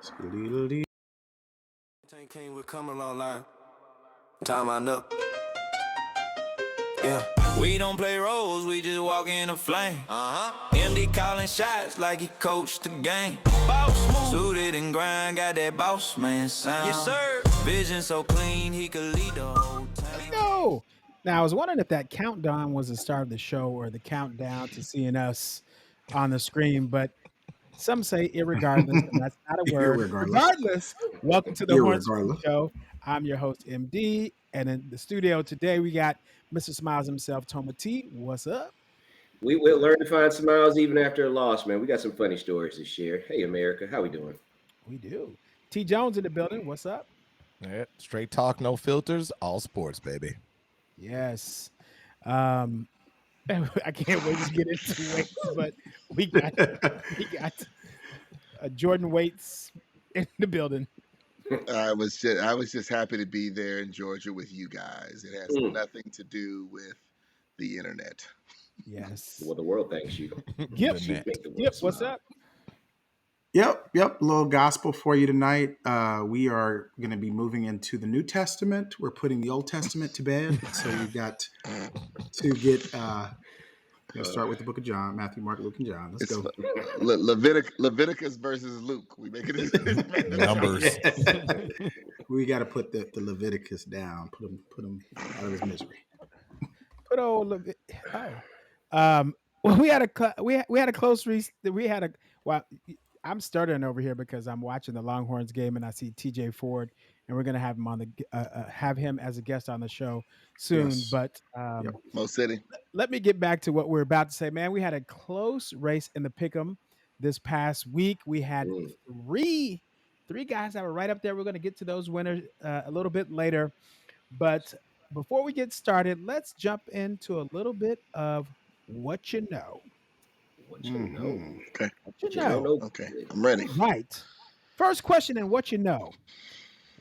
Skiddly-dee. Tank King will come along line. Time I know. Yeah. We don't play roles, we just walk in the flame. MD calling shots like he coached the game. Boss move. Suited and grind, got that boss man sound. Yes, sir. Vision so clean, he could lead the whole Let's team. go. Now, I was wondering if that countdown was the start of the show or the countdown to seeing us on the screen, but some say irregardless, and that's not a word. Irregardless. Regardless, welcome to the Hornsmen Irregardless. Show. I'm your host, MD, and in the studio today we got Mr. Smiles himself, Thoma T. What's up? We will learn to find smiles even after a loss, man. We got some funny stories to share. Hey, America, how we doing? We do. T. Jones in the building. What's up? Yeah, straight talk, no filters, all sports, baby. Yes. I can't wait to get into weights, but we got Jordan Waits in the building. I was just happy to be there in Georgia with you guys. It has nothing to do with the internet. Yes. Well, the world thanks you. Gip, You make the world Gip, what's smile. up? Yep. A little gospel for you tonight. We are going to be moving into the New Testament. We're putting the Old Testament to bed. So you got to get. Let's start with the Book of John, Matthew, Mark, Luke, and John. Let's go. Leviticus versus Luke. We make it Numbers. We got to put the Leviticus down. Put him out of his misery. Put old. Well, we had a close well. I'm stuttering over here because I'm watching the Longhorns game and I see T.J. Ford, and we're gonna have him on the have him as a guest on the show soon. Yes. But Mo City. let me get back to what we're about to say, man. We had a close race in the pick'em this past week. We had three guys that were right up there. We're gonna get to those winners a little bit later, but before we get started, let's jump into a little bit of what you know. What you know? Okay. What you What you don't know. know. Okay. I'm ready. Right. First question in what you know.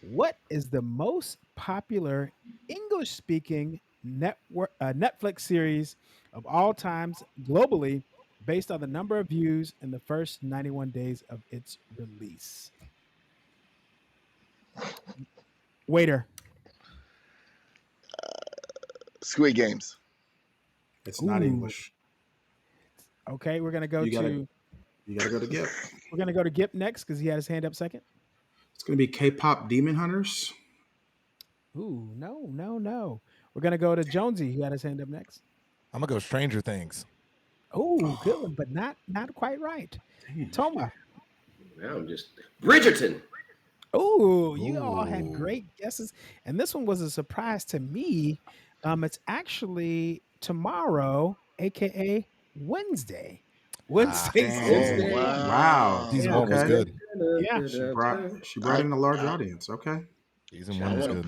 What is the most popular English-speaking Netflix series of all times globally based on the number of views in the first 91 days of its release? Waiter. Squid Games. It's not Ooh. English. Okay, we're gonna go You to gotta go to Gip. we're gonna go to Gip next because he had his hand up second. It's gonna be K-pop Demon Hunters. Ooh, no. We're gonna go to Jonesy. He had his hand up next. I'm gonna go Stranger Things. Oh, good one, but not quite right. Thoma. Now I'm just Bridgerton. Oh, you all had great guesses, and this one was a surprise to me. It's actually tomorrow, aka Wednesday. Wednesday's Dang. Wow. Season one was good. Yeah. She brought in a large audience. Okay. Season I one was want to good.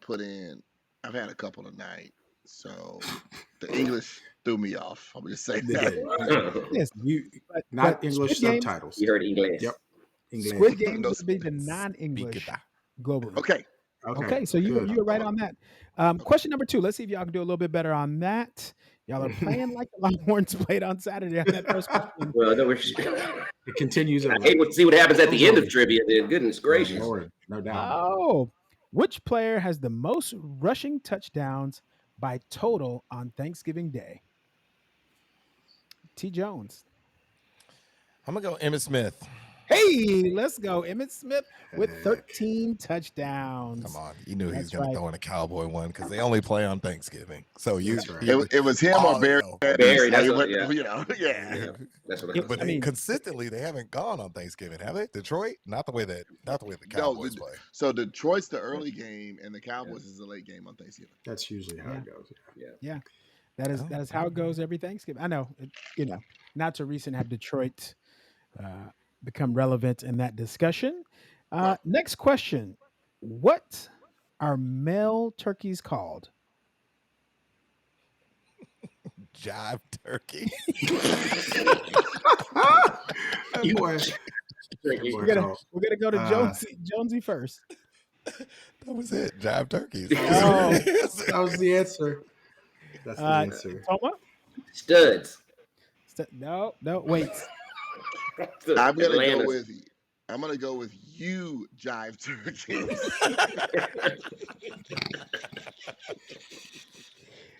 put in. I've had a couple tonight, so the English threw me off. I'm just saying that. Yes, Not but English Squid Game- subtitles. You heard English. Yep. English. Squid Game No would be the non-English globally. Okay. Okay, so you were right on that. Question number 2. Let's see if y'all can do a little bit better on that. Y'all are playing like the Longhorns played on Saturday on that first question. Well, no, It continues. I hate to see what happens at the end of trivia. Then, goodness gracious. Lord, no doubt. Oh, which player has the most rushing touchdowns by total on Thanksgiving Day? T. Jones. I'm gonna go Emmitt Smith. Hey, let's go. Emmitt Smith with 13 touchdowns. Come on, you knew he was That's gonna right. throw in a Cowboy one because they only play on Thanksgiving. So That's right. It was him or Barry. Barry, that's what- yeah. yeah. Yeah. Yeah, that's what I was But I mean- consistently, they haven't gone on Thanksgiving, have they? Detroit, not the way the Cowboys play. So Detroit's the early game, and the Cowboys is the late game on Thanksgiving. That's usually how it goes. Yeah. That is how it goes every Thanksgiving. I know, not too recent have Detroit become relevant in that discussion. Next question. What are male turkeys called? Jive turkey. Boy. We're gonna go to Jonesy first. That was it. Jive turkeys. Oh. That was the answer. That's the answer. Thoma? Studs. No, wait. I'm gonna Atlanta's. go with I'm gonna go with you, Jive Turkeys.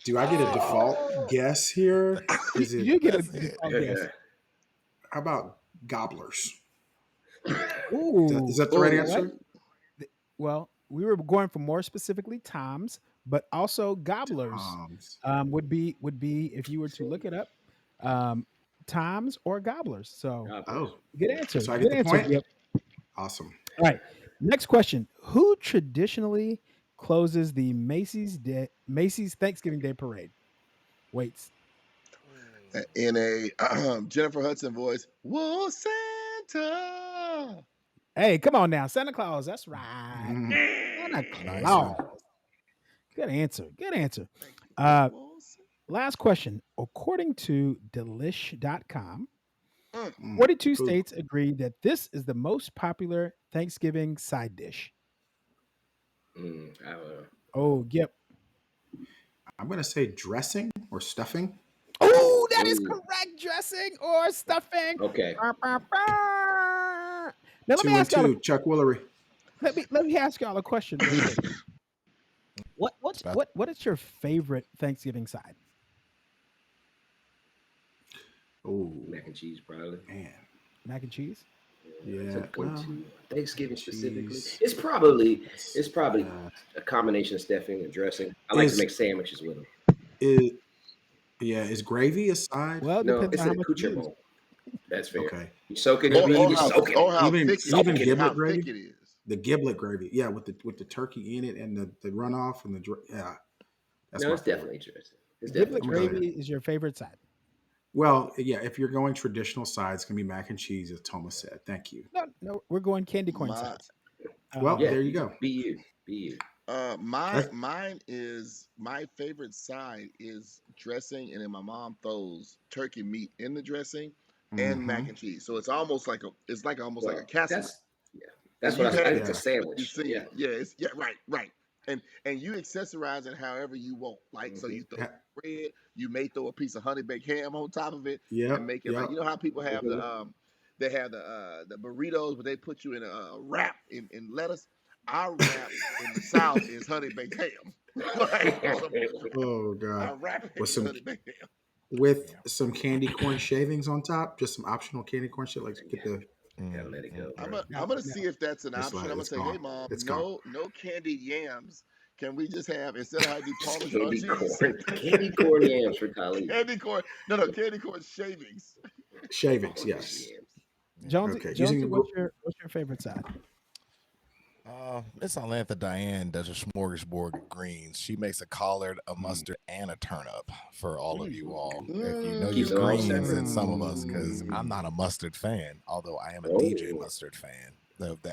Do I get a default guess here? Is it? You get a That's it. default guess. How about gobblers? Ooh. Is that the right Ooh. answer? Well, we were going for more specifically toms, but also gobblers would be if you were to look it up, toms or gobblers. So Oh, good answer. so I Good get the answer. point. Yep. Awesome. All right. Next question: who traditionally closes the Macy's Thanksgiving Day Parade? Waits. In a Jennifer Hudson voice, "Whoa, Santa!" Hey, come on now, Santa Claus. That's right. Santa Claus. Good answer. Good answer. Last question. According to Delish.com, 42 states agreed that this is the most popular Thanksgiving side dish. I don't know. Oh, yep. I'm gonna say dressing or stuffing. Oh, that is correct. Dressing or stuffing. Okay. Now let me ask y'all. Chuck Woolery. Let me ask y'all a question. What is your favorite Thanksgiving side? Oh, Mac and cheese, probably. man. Mac and cheese. Yeah. Well, Thanksgiving specifically, cheese. it's probably a combination of stuffing and dressing. I like to make sandwiches with them. Is gravy a side? Well, it No, depends it's on how an much you use. accoutrement. That's fair. Okay. You soak it, Or you how soak it. Even thick giblet it gravy. is. The giblet gravy, yeah, with the turkey in it and the runoff and yeah. That's No, it's definitely interesting. Giblet gravy is your favorite side. Well, yeah, if you're going traditional sides, can be mac and cheese, as Thomas said. Thank you. No, we're going candy corn sides. Well, there you go. Be you. Mine is my favorite side is dressing, and then my mom throws turkey meat in the dressing and mac and cheese. So it's almost like almost like a casserole. That's what I think. A sandwich. Right. And you accessorize it however you want. Like so, you throw bread. You may throw a piece of honey baked ham on top of it, and make it like you know how people have they have the burritos, but they put you in a wrap in lettuce. Our wrap in the South is honey baked ham. Oh God! Our wrap with is honey baked ham. With some candy corn shavings on top, just some optional candy corn shit. Like get the. Gotta let it go. I'm gonna see if that's an option. I'm gonna say, hey mom, no candied yams. Can we just have instead of how you candy corn yams for Khalid? Candy corn, candy corn shavings. Shavings, yes. Jonesy, Okay. what's your favorite side? Miss Alantha Diane does a smorgasbord of greens. She makes a collard, a mustard, and a turnip for all of you all. If you know your greens and some of us, because I'm not a mustard fan, although I am a DJ mustard fan.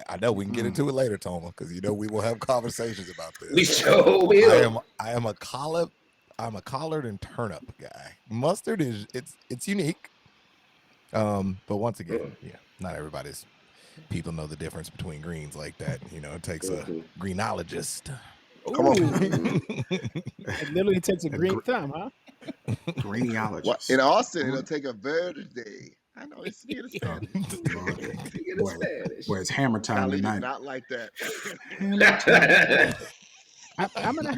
I know we can get into it later, Thoma, because you know we will have conversations about this. We sure will. I am a collard. I'm a collard and turnip guy. Mustard is it's unique. But once again, not everybody's. People know the difference between greens like that. You know, it takes a greenologist. Come on. It literally takes a green thumb, huh? Greenologist. In Austin, it'll take a verde. I know it's Spanish. Boy, it's hammer time tonight. Not like that. I'm gonna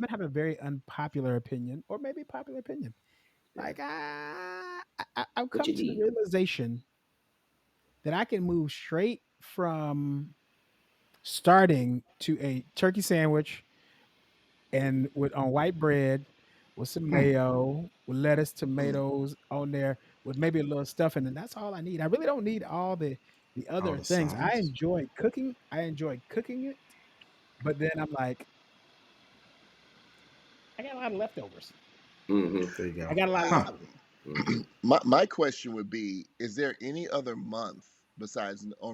have a very unpopular opinion, or maybe popular opinion. Like I've come to the realization that I can move straight from starting to a turkey sandwich and on white bread with some mayo, with lettuce, tomatoes on there, with maybe a little stuffing, and that's all I need. I really don't need all the other things. Sides. I enjoy cooking. It, but then I'm like, I got a lot of leftovers. There you go. I got a lot of my question would be, is there any other month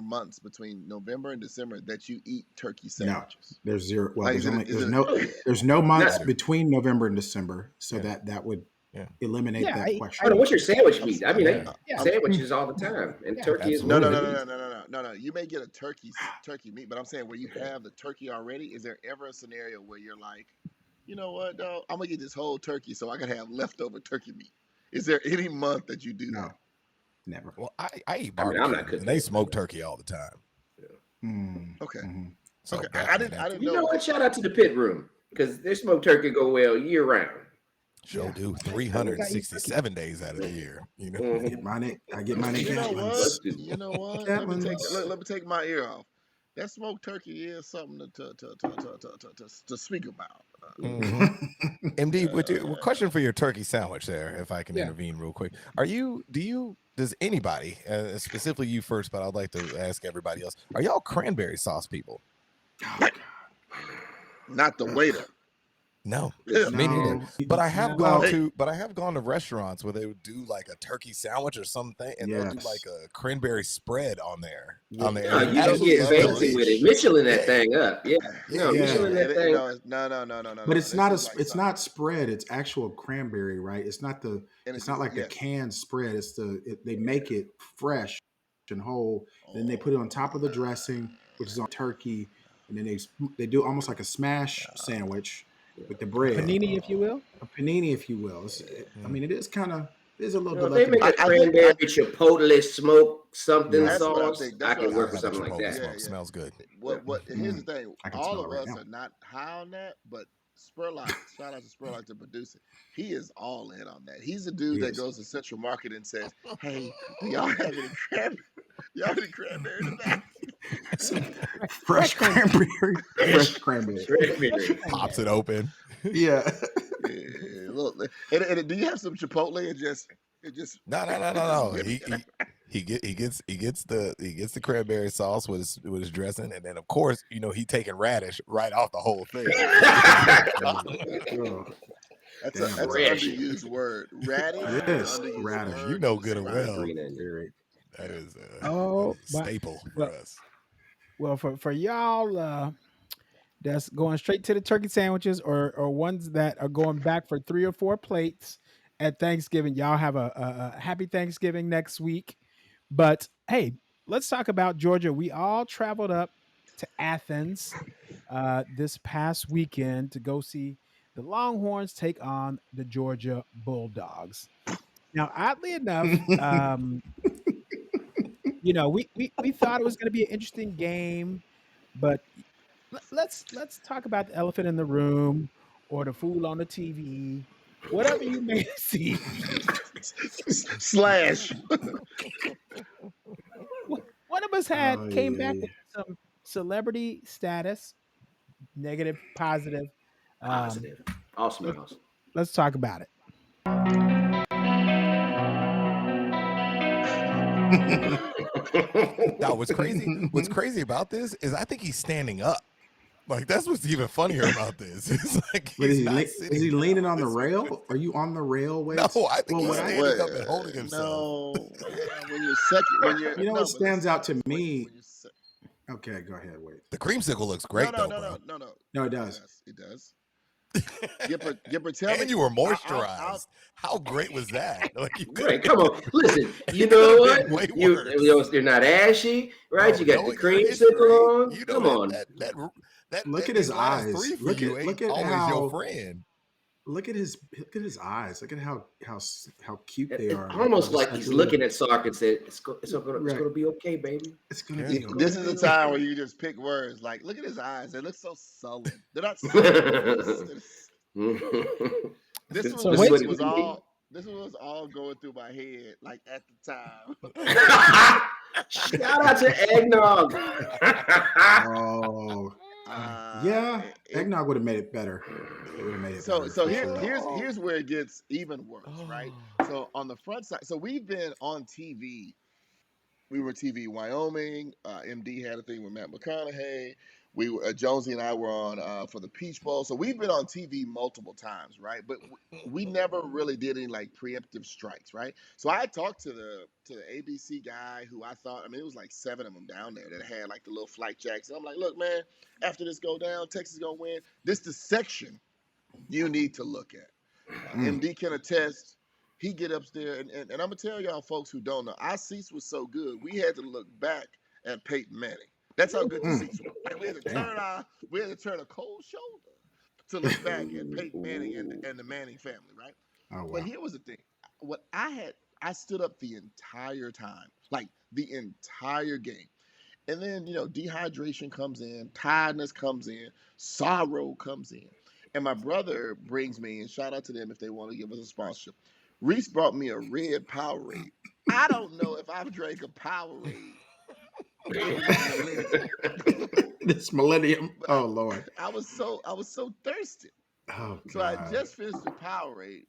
months between November and December that you eat turkey sandwiches? No, there's zero. Well, there's no months between November and December, so that would eliminate that question. What's your sandwich meat? I mean, sandwiches all the time, and turkey is no. You may get a turkey meat, but I'm saying where you have the turkey already. Is there ever a scenario where you're like, you know what, dog? I'm gonna get this whole turkey so I can have leftover turkey meat. Is there any month that you do that? Never. Well, I eat barbecue, and they smoke turkey all the time. Okay. So okay. that I didn't You know. know what? Shout out to the pit room because their smoked turkey go well year round. Show do 367 days out of the year. You know, I get mine at You know what? Catlin's. You know what? Catlin's. Let me take my ear off. That smoked turkey is something to speak about. MD, question for your turkey sandwich there, if I can Yeah. intervene real quick. Does anybody, specifically you first, but I'd like to ask everybody else, are y'all cranberry sauce people? Not the waiter. No, Yeah. me neither. But I have gone to restaurants where they would do like a turkey sandwich or something, and they'll do like a cranberry spread on there. You can get fancy with it. Michelin that thing up. Yeah. Michelin that thing. No. But it's not not spread. It's actual cranberry, right? It's not the canned spread. They make it fresh and whole. Then they put it on top of the dressing, which is on turkey, and then they do almost like a smash sandwich with the bread. Panini, if you will. A panini, if you will. I mean, it is a little If they make a cranberry chipotle smoke something sauce, I can work with something like that. Smoke smells good. Here's the thing. All of us are not high on that, but Spurlock, shout out to Spurlock, the producer. He is all in on that. He's the dude that goes to Central Market and says, "Hey, do y'all have any cranberry? Y'all have any cranberry tonight?" Fresh cranberry. Fresh cranberry. Pops it open. Yeah. Look, and do you have some Chipotle? It just No. He gets the cranberry sauce with his dressing, and then of course he taking radish right off the whole thing. That's an underused word. Radish. Yes, radish. You know good and well. That is a staple for us. Well, for y'all that's going straight to the turkey sandwiches or ones that are going back for 3 or 4 plates at Thanksgiving, y'all have a happy Thanksgiving next week. But hey, let's talk about Georgia. We all traveled up to Athens this past weekend to go see the Longhorns take on the Georgia Bulldogs. Now, oddly enough, we thought it was going to be an interesting game, but let's talk about the elephant in the room or the fool on the TV, whatever you may see. Slash. One of us came back with some celebrity status, negative, positive. All smiles. Let's talk about it. Now, what's crazy about this is I think he's standing up. Like, that's what's even funnier about this. It's like is he leaning on the rail? Are you on the rail? No, I think he's standing up and holding himself. No, when you're what stands out to me? Okay, go ahead. Wait. The creamsicle looks great, no, though. No, it does. It does. Gipper, tell me. And you were moisturized. How great was that? Right, come on. Listen, you know what? You're not ashy, right? Oh, you got the creamsicle on. Come on. Look at his eyes. Look at how your friend. Look at his eyes. Look at how cute they are. Almost like he's looking at Sark and said, "It's gonna be okay, baby. It's gonna be." This is the time where you just pick words like, "Look at his eyes. They look so sullen. They're not sullen." This was all going through my head, like at the time. Shout out to Eggnog. Oh. Yeah, eggnog would have made it better. It would have made it better. So here's where it gets even worse, right? So on the front side, so we've been on TV. We were TV Wyoming. MD had a thing with Matt McConaughey. We were Jonesy and I were on for the Peach Bowl. So we've been on TV multiple times, right? But we never really did any like preemptive strikes, right? So I talked to the ABC guy who I thought, it was like 7 of them down there that had like the little flight jacks. And I'm like, look, man, after this go down, Texas is gonna win. This is the section you need to look at. MD can attest. He get up there, and I'm gonna tell y'all folks who don't know, our seats was so good, we had to look back at Peyton Manning. That's how good the seats were. Like we had to turn a cold shoulder to look back at Peyton Manning and the Manning family, right? Oh, wow. But here was the thing. I stood up the entire time, like the entire game. And then, dehydration comes in, tiredness comes in, sorrow comes in. And my brother brings me, and shout out to them if they want to give us a sponsorship. Reese brought me a red Powerade. I don't know if I've drank a Powerade in this millennium. This millennium. Oh Lord. I was so thirsty. Oh So I God. just finished the Powerade.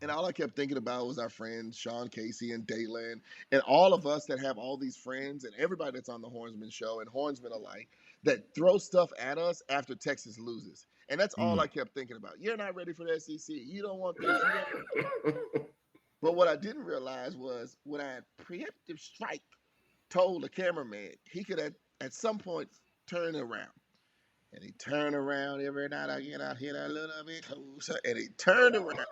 And all I kept thinking about was our friends Sean Casey and Daylan, and all of us that have all these friends, and everybody that's on the Hornsmen Show and Hornsmen alike that throw stuff at us after Texas loses. And that's all I kept thinking about. You're not ready for the SEC. You don't want this. You don't. But what I didn't realize was when I had preemptive strike told the cameraman he could at some point turn around. And he turned around every night I get out here a little bit closer. And he turned around.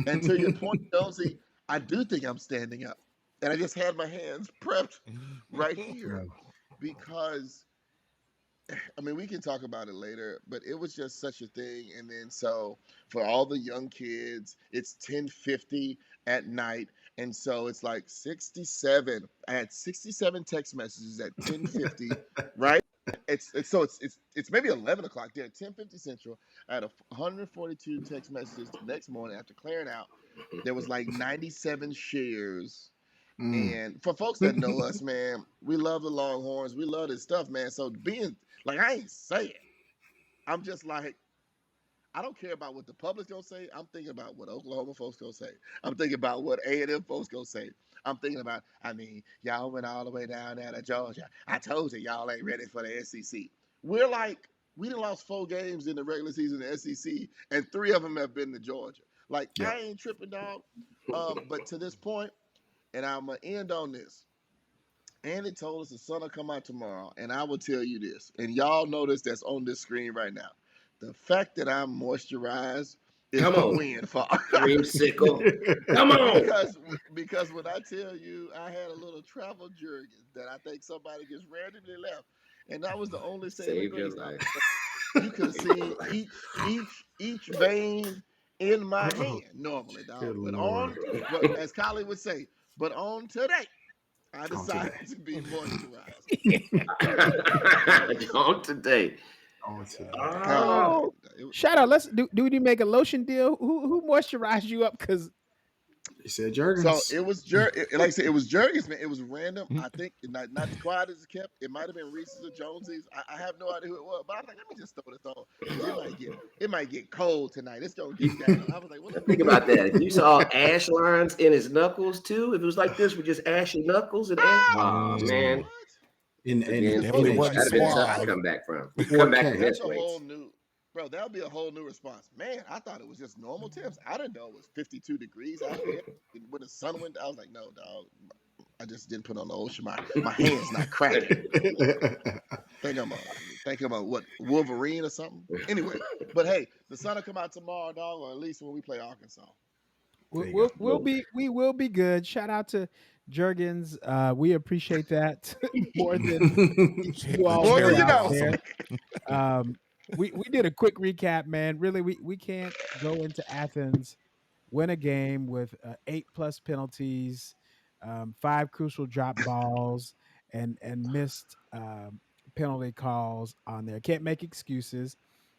And to your point, Jonesy, I do think I'm standing up. And I just had my hands prepped right here because, I mean, we can talk about it later, but it was just such a thing. And then so for all the young kids, it's 10:50 at night. And so it's like 67. I had 67 text messages at 10:50, right? It's maybe 11 o'clock there at 10:50 Central. I had 142 text messages the next morning after clearing out. There was like 97 shares. And for folks that know us, man, we love the Longhorns. We love this stuff, man. So being like, I ain't saying. I'm just like, I don't care about what the public's gonna say. I'm thinking about what Oklahoma folks gonna say. I'm thinking about what A&M folks gonna say. I'm thinking about, y'all went all the way down there to Georgia. I told you y'all ain't ready for the SEC. We're like, we done lost 4 games in the regular season in the SEC, and 3 of them have been to Georgia. Like, I ain't tripping, dog. But to this point, and I'm gonna end on this. Andy told us the sun will come out tomorrow, and I will tell you this, and y'all notice that's on this screen right now. The fact that I'm moisturized is a win for Dreamsicle. Come on. Because when I tell you I had a little travel jerkin that I think somebody just randomly left, and that was the only saving grace. You could see each vein in my hand normally, dog. But as Kylie would say, but on today, I decided to be moisturized. On today. Oh, shout out! Do we need to make a lotion deal? Who moisturized you up? Because you said Jergens. So it was like I said, it was Jergens, man. It was random. I think not as quiet as it kept. It might have been Reese's or Jonesy's. I have no idea who it was, but I was like, let me just throw this on. It might get cold tonight. It's gonna get down. I was like, well, think about that. If you saw ash lines in his knuckles too, if it was like this with just ashy knuckles and man. And that'd be tough to come back from. Come back from this way. Bro, that'll be a whole new response. Man, I thought it was just normal temps. I didn't know it was 52 degrees out there. When the sun went down, I was like, no, dog. I just didn't put on the ocean. My hand's not cracking. think I'm a what, Wolverine or something? Anyway, but hey, the sun will come out tomorrow, dog, or at least when we play Arkansas. We will be good. Shout out to Jergens. We appreciate that more than you all out there. We did a quick recap, man. Really, we can't go into Athens, win a game with 8+ penalties, 5 crucial drop balls, and missed penalty calls on there. Can't make excuses,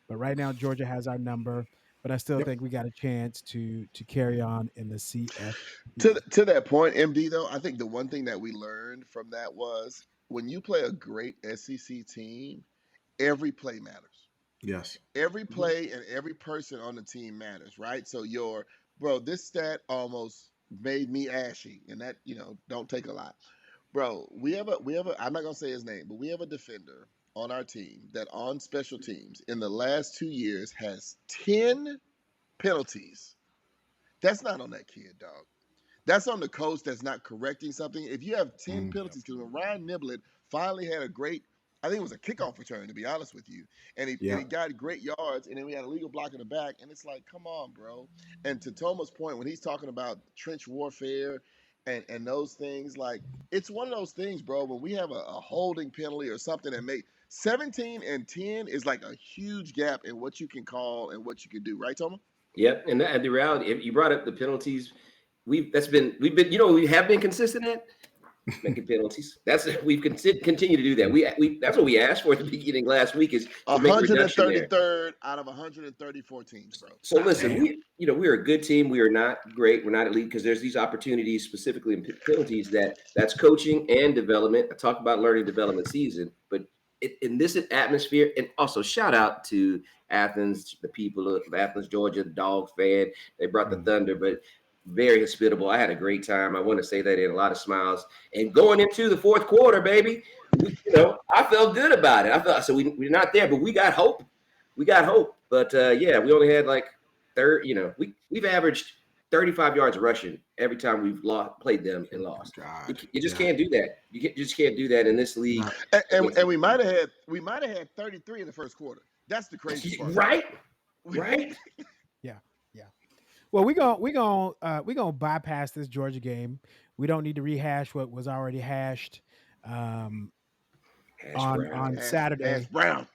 but right now Georgia has our number. But I still think we got a chance to carry on in the CF. To that point, MD, though, I think the one thing that we learned from that was when you play a great SEC team, every play matters. Yes. Every play and every person on the team matters, right? So this stat almost made me ashy, and that, don't take a lot. Bro, we have a I'm not gonna say his name, but we have a defender on our team that on special teams in the last 2 years has 10 penalties. That's not on that kid, dog. That's on the coach that's not correcting something. If you have 10 penalties, because when Ryan Niblett finally had a great, I think it was a kickoff return, to be honest with you, and he got great yards, and then we had a legal block in the back, and it's like, come on, bro. And to Thoma's point, when he's talking about trench warfare and those things, like, it's one of those things, bro, when we have a holding penalty or something that make 17 and 10 is like a huge gap in what you can call and what you can do, right, Thoma? Yep, and the reality, if you brought up the penalties, we have been consistent at making penalties. We've continued to do that. We that's what we asked for at the beginning last week is to make a reduction there. 133rd out of 134 teams, bro. So listen, we're a good team. We are not great. We're not elite because there's these opportunities specifically in penalties that's coaching and development. I talked about learning development season, but in this atmosphere, and also shout out to Athens, the people of Athens, Georgia, the Dog fan. They brought the thunder, but very hospitable. I had a great time. I want to say that in a lot of smiles. And going into the fourth quarter, baby, I felt good about it. I felt so we're not there, but we got hope. We got hope. But we only had like we've averaged 35 yards rushing every time we've played them and lost. You just can't do that. You just can't do that in this league. And we might have had 33 in the first quarter. That's the crazy part. Right. Yeah. Well, we gonna bypass this Georgia game. We don't need to rehash what was already hashed on Saturday Brown.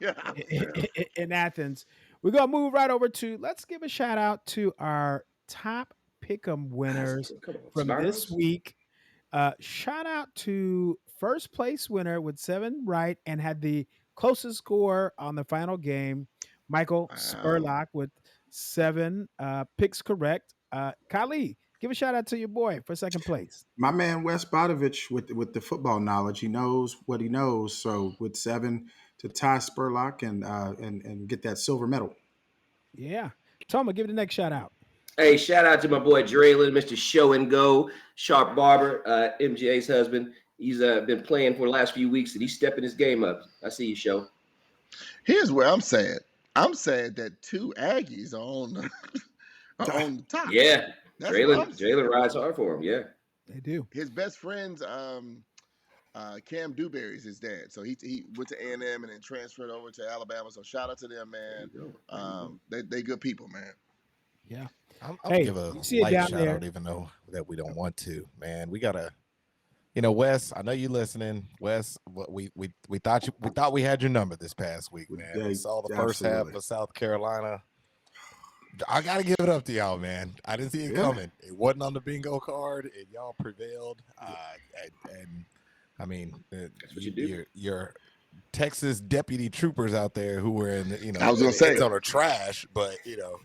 in Athens. We're gonna move right over to. Let's give a shout out to our top pick'em winners from this week. Shout out to first place winner with 7 right and had the closest score on the final game, Michael Spurlock with 7 picks correct. Kali, give a shout out to your boy for second place. My man Wes Bodovich with the football knowledge, he knows what he knows. So with 7 to tie Spurlock and get that silver medal. Yeah, Thoma, give it the next shout out. Hey, shout out to my boy Draylon, Mr. Show and Go, Sharp Barber, MJ's husband. He's been playing for the last few weeks, and he's stepping his game up. I see you, Show. Here's where I'm saying. I'm saying that 2 Aggies are on the top. Yeah, Draylon rides hard for him. Yeah, they do. His best friend's Cam Dewberry's his dad. So he went to A&M and then transferred over to Alabama. So shout out to them, man. They good people, man. Yeah. I'll give a light shout out, even though that we don't want to, man. We gotta, Wes. I know you listening, Wes. We thought we had your number this past week, man. We saw the first half of South Carolina. I gotta give it up to y'all, man. I didn't see it coming. It wasn't on the bingo card, and y'all prevailed. And I mean, that's what you do. Your Texas deputy troopers out there who were in, I was gonna say on a trash, but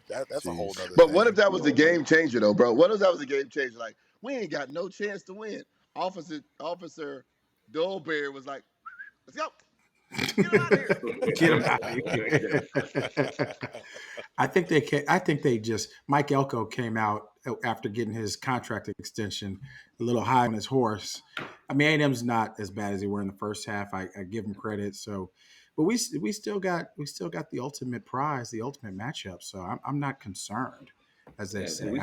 that's a whole other. But thing. What if that was the game changer, though, bro? What if that was the game changer? Like, we ain't got no chance to win. Officer Dolbear was like, "Let's go, get him out of here, get him out of here." I think they just Mike Elko came out after getting his contract extension a little high on his horse. I mean, A&M's not as bad as they were in the first half. I give them credit. So, but we still got the ultimate prize, the ultimate matchup. So I'm not concerned, as they say. We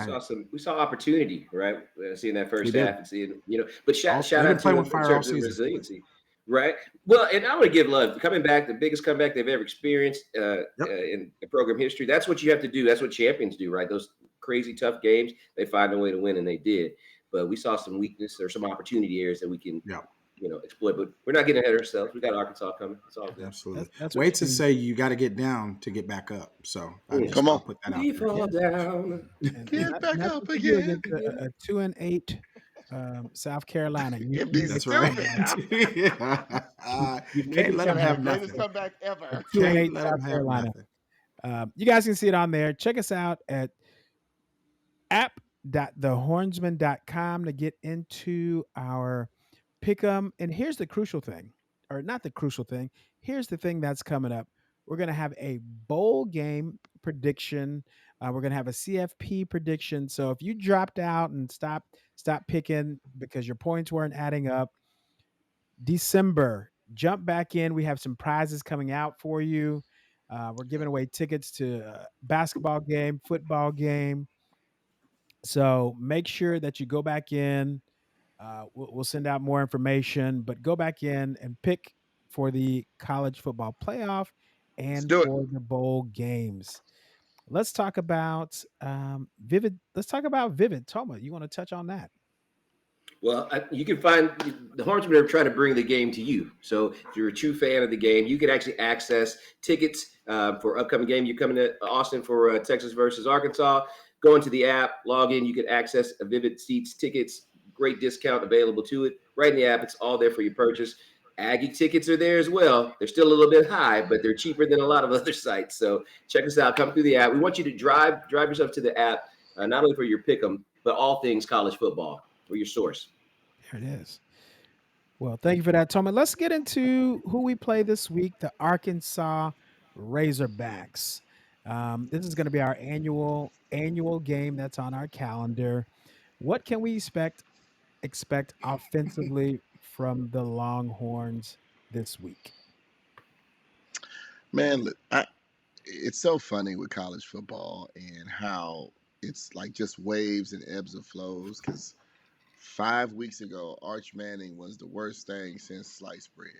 saw opportunity, right? Seeing that first half and seeing But shout out to them in terms of resiliency. Right. Well, and I want to give love. Coming back, the biggest comeback they've ever experienced in program history. That's what you have to do. That's what champions do, right? Those crazy tough games, they find a way to win, and they did. But we saw some weakness or some opportunity areas that we can, exploit. But we're not getting ahead of ourselves. We got Arkansas coming. It's all good. Absolutely. Wait to say you got to get down to get back up. So come on, put that out we there. fall down. Get back up again. A 2-8. South Carolina. That's right. You can't let them have nothing. Greatest comeback ever. 2-8 South Carolina. You guys can see it on there. Check us out at app.thehornsman.com to get into our pick'em. And here's the crucial thing, or not the crucial thing. Here's the thing that's coming up. We're going to have a bowl game prediction. We're going to have a CFP prediction. So if you dropped out and stop picking because your points weren't adding up, December, jump back in. We have some prizes coming out for you. We're giving away tickets to a basketball game, football game. So make sure that you go back in. We'll send out more information, but go back in and pick for the college football playoff and for the bowl games. Let's talk about Vivid. Let's talk about Vivid. Thoma, you want to touch on that? Well, you can find the Hornsmen are trying to bring the game to you. So if you're a true fan of the game, you can actually access tickets for upcoming game. You're coming to Austin for Texas versus Arkansas. Go into the app, log in. You can access a Vivid Seats tickets. Great discount available to it. right in the app. It's all there for your purchase. Aggie tickets are there as well. They're still a little bit high, but they're cheaper than a lot of other sites. So check us out. Come through the app. We want you to drive yourself to the app, not only for your pick'em, but all things college football. We're your source. There it is. Well, thank you for that, Thoma. Let's get into who we play this week, the Arkansas Razorbacks. This is going to be our annual game that's on our calendar. What can we expect offensively from the Longhorns this week? Man, look, it's so funny with college football and how it's like just waves and ebbs and flows. Because 5 weeks ago, Arch Manning was the worst thing since sliced bread.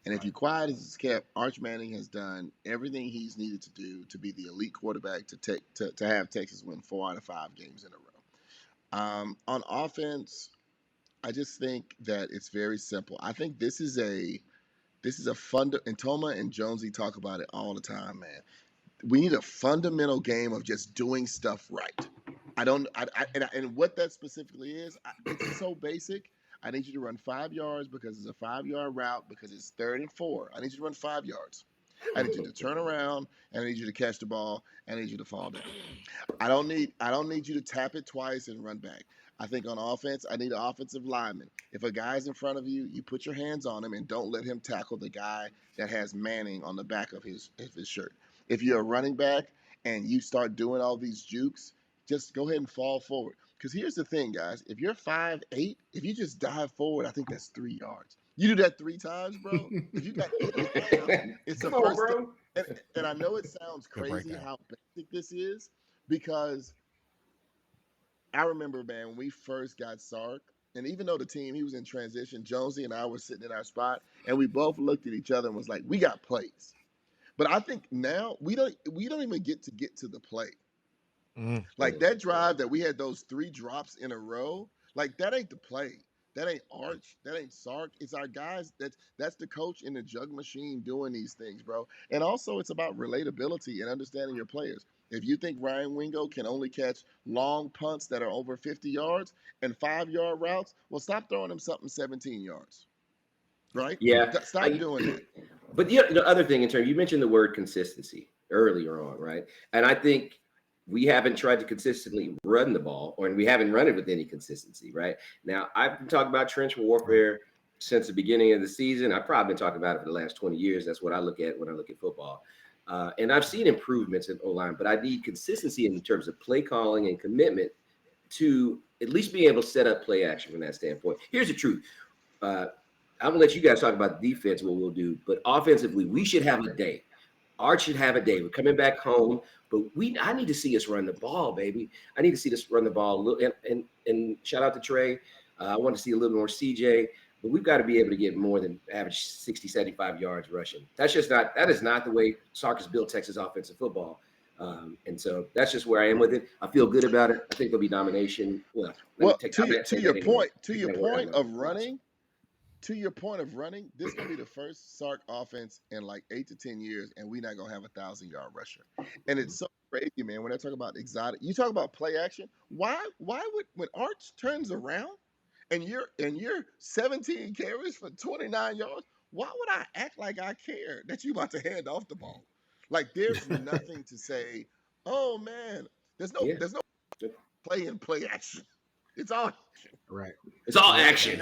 And if you quiet as it's kept, Arch Manning has done everything he's needed to do to be the elite quarterback to have Texas win 4 out of 5 games in a row. On offense, I just think that it's very simple. I think this is a and Thoma and Jonesy talk about it all the time, man. We need a fundamental game of just doing stuff right. And what that specifically is, it's so basic. I need you to run 5 yards because it's a 5-yard route because it's 3rd and 4. I need you to run 5 yards. I need you to turn around and I need you to catch the ball and I need you to fall down. I don't need you to tap it twice and run back. I think on offense, I need an offensive lineman. If a guy's in front of you, you put your hands on him and don't let him tackle the guy that has Manning on the back of his shirt. If you're a running back and you start doing all these jukes, just go ahead and fall forward. Because here's the thing, guys. If you're 5'8", if you just dive forward, I think that's 3 yards. You do that 3 times, bro. If you got it's the first thing. And I know it sounds crazy how basic this is because I remember, man, when we first got Sark, and even though the team, he was in transition, Jonesy and I were sitting in our spot, and we both looked at each other and was like, we got plays. But I think now we don't even get to the play. Like that drive that we had those 3 drops in a row, like that ain't the play. That ain't Arch. That ain't Sark. It's our guys. That's the coach in the jug machine doing these things, bro. And also, it's about relatability and understanding your players. If you think Ryan Wingo can only catch long punts that are over 50 yards and 5-yard routes, well, stop throwing him something 17 yards. Right? Yeah. Stop doing that. But the other thing in terms, you mentioned the word consistency earlier on, right? And I think we haven't tried to consistently run the ball, or we haven't run it with any consistency, right? Now, I've been talking about trench warfare since the beginning of the season. I've probably been talking about it for the last 20 years. That's what I look at when I look at football. And I've seen improvements in O-line, but I need consistency in terms of play calling and commitment to at least be able to set up play action from that standpoint. Here's the truth. I'm going to let you guys talk about defense, what we'll do. But offensively, we should have a day. Arch should have a day. We're coming back home, but I need to see us run the ball, baby. I need to see us run the ball a little. And shout out to Trey. I want to see a little more CJ, but we've got to be able to get more than average 60, 75 yards rushing. That is not the way Sark has built Texas offensive football. And so that's just where I am with it. I feel good about it. I think there'll be domination. Well, to your point of running, this is going to be the first Sark offense in like 8 to 10 years, and we're not going to have a 1,000-yard rusher. And it's so crazy, man, when I talk about exotic. You talk about play action. Why would, when Arch turns around and you're 17 carries for 29 yards, why would I act like I care that you about to hand off the ball? Like there's nothing to say, oh, man, there's no play action. It's all action. Right. It's all action.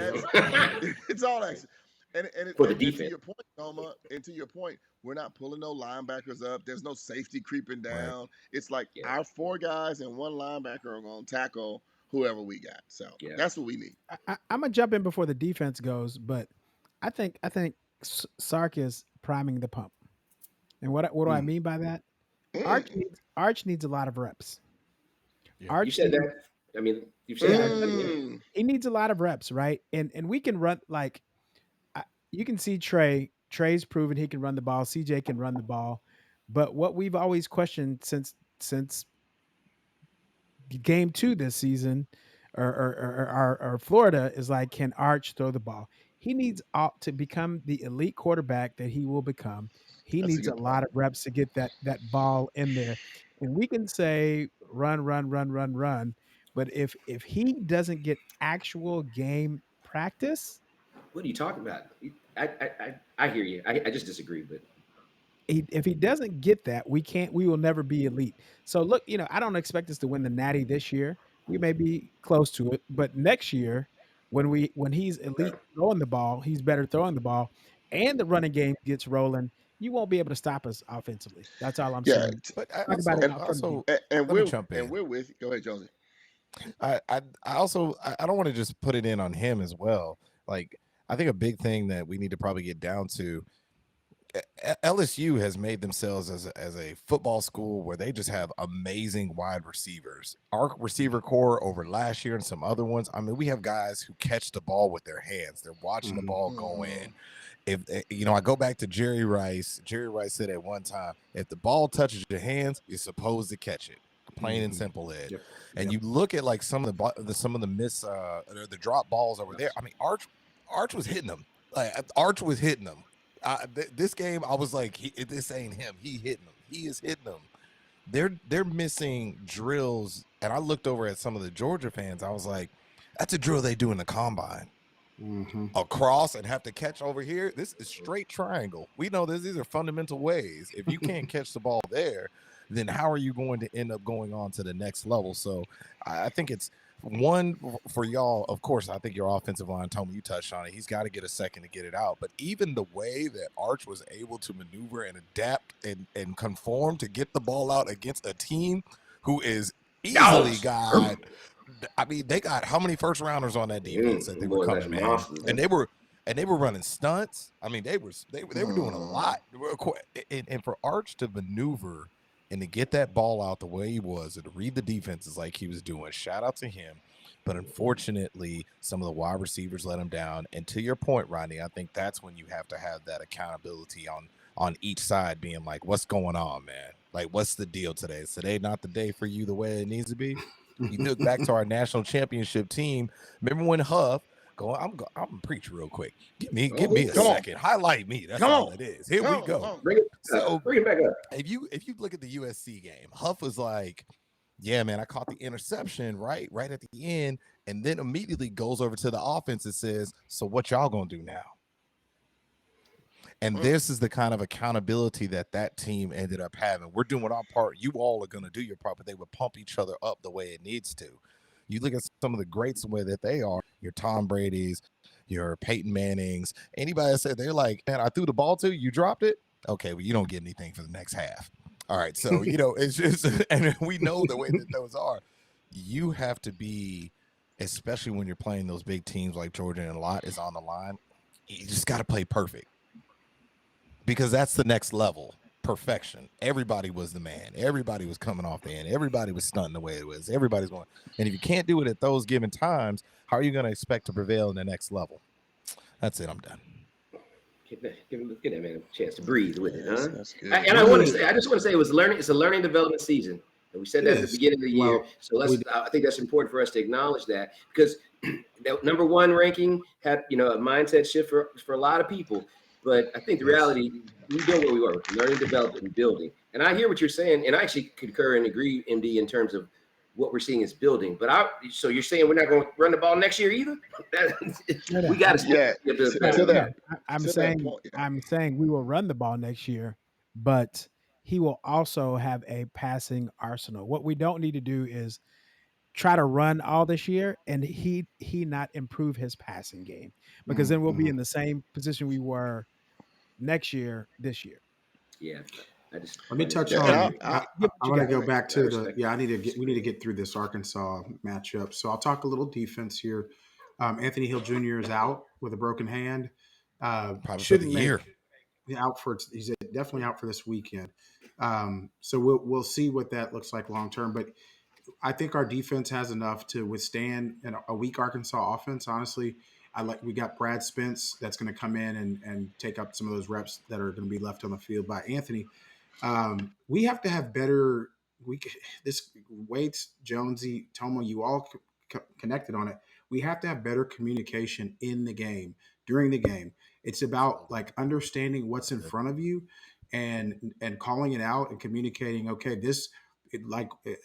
It's all action. And for the defense. To your point, Thoma, and to your point, we're not pulling no linebackers up. There's no safety creeping down. Right. It's like our 4 guys and 1 linebacker are going to tackle whoever we got. So that's what we need. I'm going to jump in before the defense goes, but I think Sark is priming the pump. And what do I mean by that? Arch needs a lot of reps. Yeah. You said that. I mean, you've said that. He needs a lot of reps, right? And we can run, like, you can see Trey's proven he can run the ball. CJ can run the ball. But what we've always questioned since game 2 this season or Florida is like, can Arch throw the ball? He needs to become the elite quarterback that he will become. He needs a lot of reps to get that ball in there. And we can say run. But if he doesn't get actual game practice, What are you talking about? I hear you. I just disagree, but If he doesn't get that, we will never be elite. So look, I don't expect us to win the Natty this year. We may be close to it, but next year, when he's elite throwing the ball, he's better throwing the ball, and the running game gets rolling, you won't be able to stop us offensively. That's all I'm Yeah, saying. But I Talk about it and out from the deep. and let me jump in. we're with. Go ahead, Jonesy. I also I don't want to just put it in on him as well. Like I think a big thing that we need to probably get down to, LSU has made themselves as a football school where they just have amazing wide receivers. Our receiver core over last year and some other ones. I mean, we have guys who catch the ball with their hands. They're watching the ball go in. If I go back to Jerry Rice. Jerry Rice said at one time, if the ball touches your hands, you're supposed to catch it. Plain and simple, Ed. Yep. And you look at like some of the miss the drop balls over there. I mean, Arch was hitting them. Like Arch was hitting them. This game, I was like, this ain't him. He hitting them. He is hitting them. They're missing drills. And I looked over at some of the Georgia fans. I was like, that's a drill they do in the combine. Across and have to catch over here. This is straight triangle. We know this. These are fundamental ways. If you can't catch the ball there, then how are you going to end up going on to the next level? So I think it's one for y'all. Of course, I think your offensive line, Thoma, you touched on it. He's got to get a second to get it out. But even the way that Arch was able to maneuver and adapt and conform to get the ball out against a team who is easily got. I mean, they got how many first rounders on that defense that they were coming, man? And they were running stunts. I mean, they were doing a lot. And for Arch to maneuver and to get that ball out the way he was and to read the defenses like he was doing, shout out to him. But unfortunately, some of the wide receivers let him down. And to your point, Rodney, I think that's when you have to have that accountability on each side, being like, what's going on, man? Like, what's the deal today? Is today not the day for you the way it needs to be? You look back to our national championship team. Remember when Huff I'm preach real quick. Give me a second. Highlight me. That's all it is. Here we go. Bring it back up. If you look at the USC game, Huff was like, yeah, man, I caught the interception right at the end, and then immediately goes over to the offense and says, so what y'all gonna do now? And this is the kind of accountability that team ended up having. We're doing our part. You all are going to do your part, but they would pump each other up the way it needs to. You look at some of the greats the way that they are, your Tom Brady's, your Peyton Manning's, anybody that said they're like, man, I threw the ball to you, you dropped it. Okay, well, you don't get anything for the next half. All right, so, it's just, and we know the way that those are. You have to be, especially when you're playing those big teams like Georgia and a lot is on the line, you just got to play perfect. Because that's the next level, perfection. Everybody was the man. Everybody was coming off the end. Everybody was stunting the way it was. Everybody's going. And if you can't do it at those given times, how are you going to expect to prevail in the next level? That's it. I'm done. Give that man a chance to breathe with it, huh? That's good. I just want to say it's a learning development season. And we said that at the beginning of the year. So I think that's important for us to acknowledge that, because that number one ranking had, a mindset shift for a lot of people. But I think the reality, we know where we were, learning, development, and building. And I hear what you're saying, and I actually concur and agree, MD, in terms of what we're seeing is building. But so you're saying we're not going to run the ball next year either? We got to. I'm saying we will run the ball next year, but he will also have a passing arsenal. What we don't need to do is try to run all this year and he not improve his passing game, because then we'll be in the same position we were this year. Yeah. Let me touch on. I want to go back to we need to get through this Arkansas matchup. So I'll talk a little defense here. Anthony Hill Jr. is out with a broken hand. Probably for the year. He's definitely out for this weekend. So we'll see what that looks like long term. But I think our defense has enough to withstand a weak Arkansas offense. Honestly, we got Brad Spence that's going to come in and take up some of those reps that are going to be left on the field by Anthony. We have to have better. This Waits, Jonesy, Thoma, you all connected on it. We have to have better communication in the game, during the game. It's about like understanding what's in front of you and calling it out and communicating. Okay, this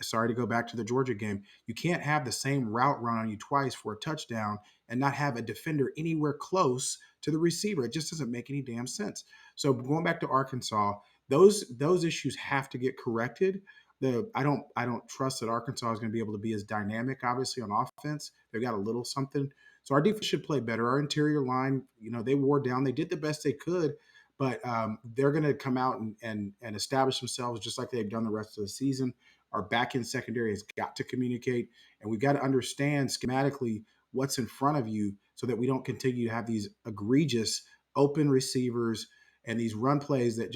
sorry to go back to the Georgia game, you can't have the same route run on you twice for a touchdown and not have a defender anywhere close to the receiver. It just doesn't make any damn sense. So going back to Arkansas, those issues have to get corrected. I don't trust that Arkansas is going to be able to be as dynamic, obviously, on offense. They've got a little something. So our defense should play better. Our interior line, they wore down. They did the best they could, but they're going to come out and establish themselves just like they've done the rest of the season. Our back end secondary has got to communicate, and we've got to understand schematically what's in front of you so that we don't continue to have these egregious open receivers and these run plays that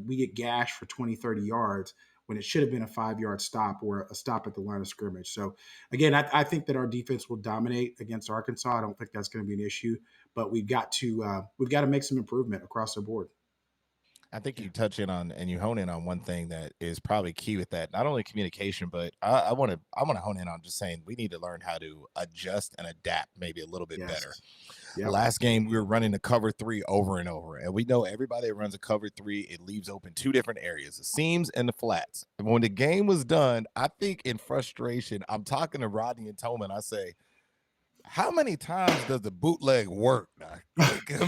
we get gashed for 20, 30 yards when it should have been a 5-yard stop or a stop at the line of scrimmage. So again, I think that our defense will dominate against Arkansas. I don't think that's going to be an issue, but we've got to make some improvement across the board. I think you touch in on and you hone in on one thing that is probably key with that. Not only communication, but I want to hone in on just saying we need to learn how to adjust and adapt maybe a little bit better. Yep. Last game we were running the cover 3 over and over, and we know everybody that runs a cover 3, it leaves open 2 different areas: the seams and the flats. And when the game was done, I think in frustration, I'm talking to Rodney and Thoma, and I say, how many times does the bootleg work? Did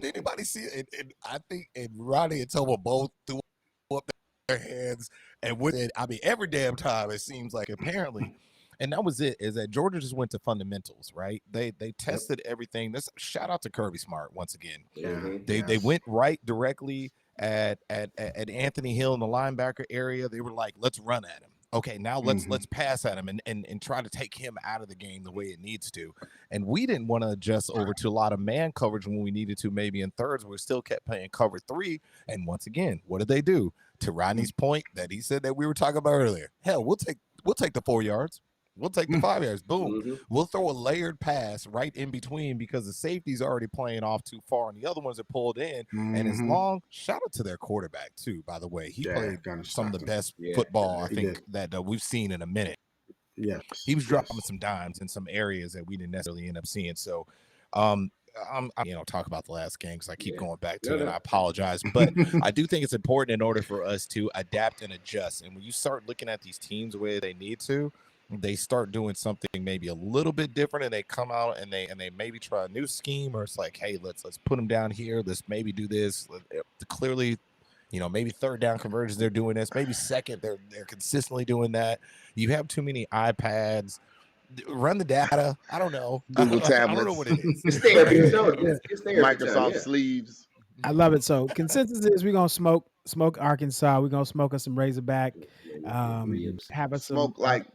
anybody see it? And I think Rodney and Thoma both threw up their hands and with it. I mean, every damn time it seems like apparently. And that was it, is that Georgia just went to fundamentals, right? They tested everything. This shout out to Kirby Smart once again. They went right directly at Anthony Hill in the linebacker area. They were like, let's run at him. Okay, now let's pass at him and try to take him out of the game the way it needs to. And we didn't want to adjust over to a lot of man coverage when we needed to, maybe in thirds. We still kept playing cover 3. And once again, what did they do? To Rodney's point that he said that we were talking about earlier. Hell, we'll take the 4 yards. We'll take the 5 yards. Boom. We'll throw a layered pass right in between because the safety's already playing off too far and the other ones are pulled in. And it's long. Shout out to their quarterback, too, by the way. He played some of the best football, I think, that we've seen in a minute. Yes. He was dropping some dimes in some areas that we didn't necessarily end up seeing. So, I'm talk about the last game because I keep going back to it, and I apologize. But I do think it's important in order for us to adapt and adjust. And when you start looking at these teams the way they need to, they start doing something maybe a little bit different, and they come out and they maybe try a new scheme, or it's like, hey, let's put them down here. Let's maybe do this. Clearly, maybe third down conversions, they're doing this. Maybe second, they're consistently doing that. You have too many iPads. Run the data. I don't know. Google tablets. I don't know what it is. It's there. It's there. Microsoft sleeves. I love it. So consensus is we're gonna smoke Arkansas. We're gonna smoke us some Razorback. Have us smoke some,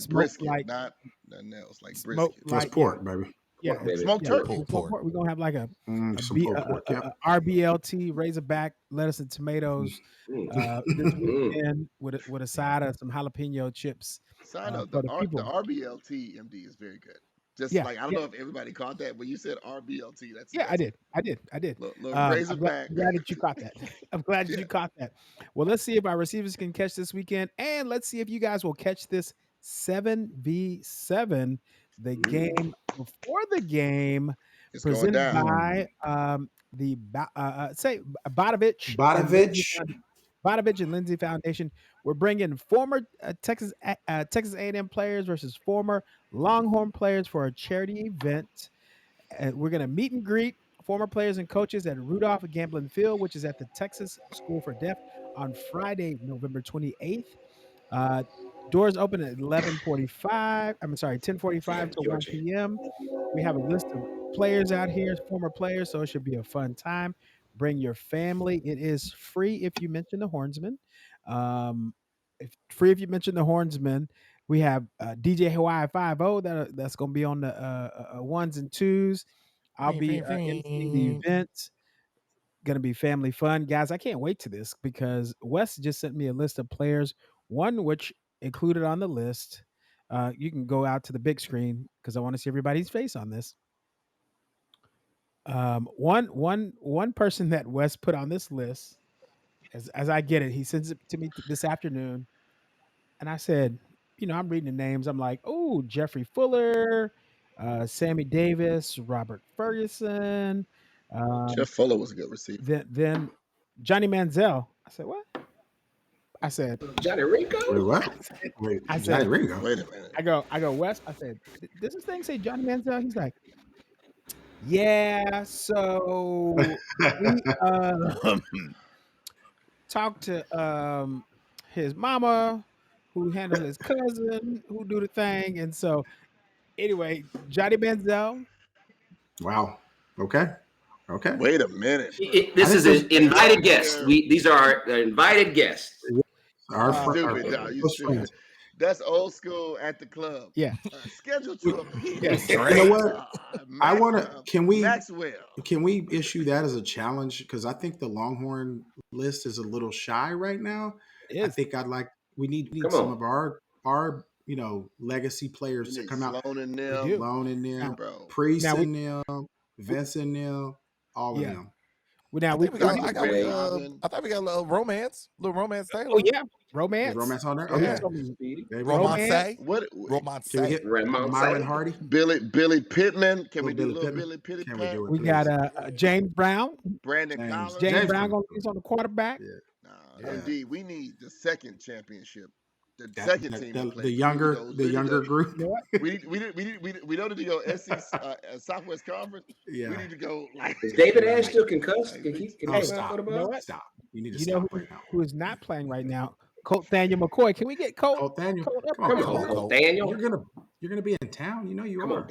brisket, not nothing else, like brisket. Like pork, baby. Yeah, smoked turkey. We're gonna have like a pork, RBLT Razorback lettuce and tomatoes this weekend with a side of some jalapeno chips. Side note, the RBLT MD is very good. I don't know if everybody caught that, but you said RBLT. I did. Razorback. I'm glad that you caught that. I'm glad that you caught that. Well, let's see if our receivers can catch this weekend, and let's see if you guys will catch this 7v7, the game before the game, it's presented by the Bodovich and Lindsay Foundation. We're bringing former Texas A&M players versus former Longhorn players for a charity event. We're going to meet and greet former players and coaches at Rudolph Gamblin Field, which is at the Texas School for Deaf, on Friday, November 28th. Doors open at 10:45 to 1 p.m. We have a list of players out here, former players, so it should be a fun time. Bring your family. It is free if you mention the Hornsmen. Free if you mention the Hornsmen. We have DJ Hawaii 5-0 that's going to be on the ones and twos. I'll be emceeing the event. Going to be family fun, guys. I can't wait to this because Wes just sent me a list of players. One which included on the list. You can go out to the big screen because I want to see everybody's face on this. One person that Wes put on this list, as I get it, he sends it to me this afternoon, and I said, I'm reading the names. I'm like, oh, Jeffrey Fuller, Sammy Davis, Robert Ferguson. Jeff Fuller was a good receiver. Then Johnny Manziel. I said, what? I said, Johnny Ringo. Wait, what? Wait, I Johnny said, Ringo. Wait a minute. I go, Wes. I said, does this thing say Johnny Manziel? He's like, yeah. So we talked to his mama, who handled his cousin, who do the thing, and so anyway, Johnny Manziel. Wow. Okay. Wait a minute. This is an invited guest. These are our invited guests. Stupid, dog. You stupid. That's old school at the club. Yeah. Scheduled to appear. Yes. You know what? I want to. Can we Maxwell? issue that as a challenge? Because I think the Longhorn list is a little shy right now. I think we need some of our legacy players to come out. Sloan and them, bro. Priest and them, Vince and them, all of them. Well, now I thought we got a little romance. Taylor. Oh yeah, romance. Is romance on there? Okay. Romance. Romance. Can we get Myron Hardy? Billy Pittman. Can we do Billy little Billy Pittman? Can we do it? We got James Brown. Brandon Collins. James Brown is on the quarterback. Indeed, we need the second championship. The second team. The younger group. You know what? We don't need to go SEC, Southwest Conference. Yeah. We need to go like. Is David Ash still concussed? Can he stop. You know what? Stop. You need to You stop know right now. who is not playing right now? Colt Daniel McCoy. Can we get Colt? Daniel. Come on, Colt Daniel. You're gonna be in town. You know you are.